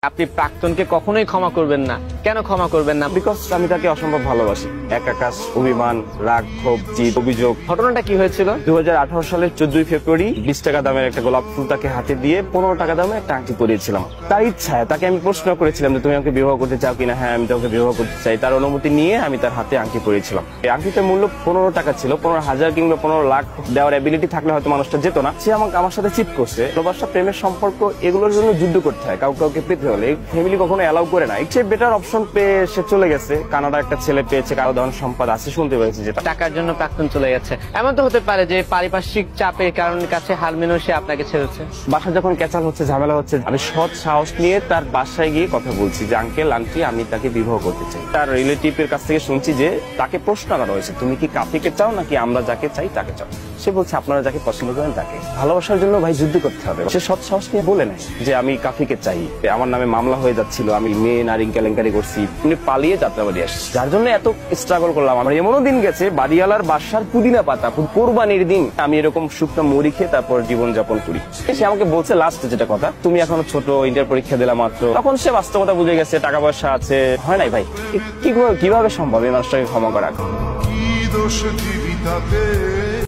আপনি প্রাক্তনকে কখনোই ক্ষমা করবেন না, কেন ক্ষমা করবেন না? বিকজ আমি তাকে অসম্ভব ভালোবাসি। এক আকাশ, অভিমান, রাগ, ক্ষোভ, জিদ, অভিযোগ। ঘটনাটা কি হয়েছিল? 2018 সালের 14 ফেব্রুয়ারি 20 টাকা দামের একটা গোলাপ ফুল তাকে হাতে দিয়ে 15 টাকা দামের একটা আংটি পরিয়েছিলাম। তার ইচ্ছায় তাকে আমি প্রশ্ন করেছিলাম যে তুমি আমাকে বিবাহ করতে চাও কিনা। হ্যাঁ, আমি তোমাকে বিবাহ করতে চাই। তার অনুমতি নিয়ে আমি তার হাতে আংটি পরিয়েছিলাম। এই আংটিটার মূল্য 15 টাকা ছিল। 15,000 কিংবা 15 লাখ দেওয়ার এবিলিটি থাকলে হয়তো মানুষটা যেত না। সে আমার সাথে চিট করছে। ভালোবাসা, প্রেমের সম্পর্ক, এগুলোর জন্য যুদ্ধ করতে হয়। কাউকে পেতে হলে ফ্যামিলি কখনো অ্যালাউ করে না। এর চেয়ে বেটার অপশন পেয়ে সে চলে গেছে। কানাডা একটা ছেলে পেয়েছে, কারো ধন সম্পদ আছে, শুনতে পেয়েছি যেটা। টাকার জন্য প্রাক্তন চলে গেছে। এমন তো হতে পারে যে পারিপার্শ্বিক চাপের কারণে কাছে হার মেনেও সে আপনাকে ছেড়েছে। বাসা যখন ক্যাচাল হচ্ছে, ঝামেলা হচ্ছে, আমি সৎ সাহস নিয়ে তার বাসায় গিয়ে কথা বলছি যে আঙ্কেল আন্টি আমি তাকে বিবাহ করতে চাই। তার রিলেটিভের কাছ থেকে শুনছি যে তাকে প্রশ্ন করা হয়েছে তুমি কি কাফিকে চাও নাকি আমরা যাকে চাই তাকে চাও। সে বলছে আপনারা যাকে পছন্দ করেন তাকে। ভালোবাসার জন্য ভাই যুদ্ধ করতে হবে। সে সৎ সাহস নিয়ে বলে নেয় যে আমি কাফিকে চাই। আমার নামে মামলা হয়ে যাচ্ছিল, আমি মেয়ে নারী কেলেঙ্কারি করছি, উনি পালিয়ে যাত্রাবাড়ি আসছে, যার জন্য এত স্ট্রাগল করলাম। আমার এমনও দিন গেছে বাড়িওয়ালার বাসার পুদিনা পাতা কোরবানির দিন আমি এরকম শুকনো মুড়ি খেয়ে তারপর জীবনযাপন করি। সে আমাকে বলছে লাস্ট যেটা কথা, তুমি এখনো ছোট, ইন্টার পরীক্ষা দিলাম মাত্র। তখন সে বাস্তবতা বুঝে গেছে, টাকা পয়সা আছে। হয় নাই ভাই, কিভাবে সম্ভব এই মানুষটাকে ক্ষমা করা? কি দোষ জীবিতাতে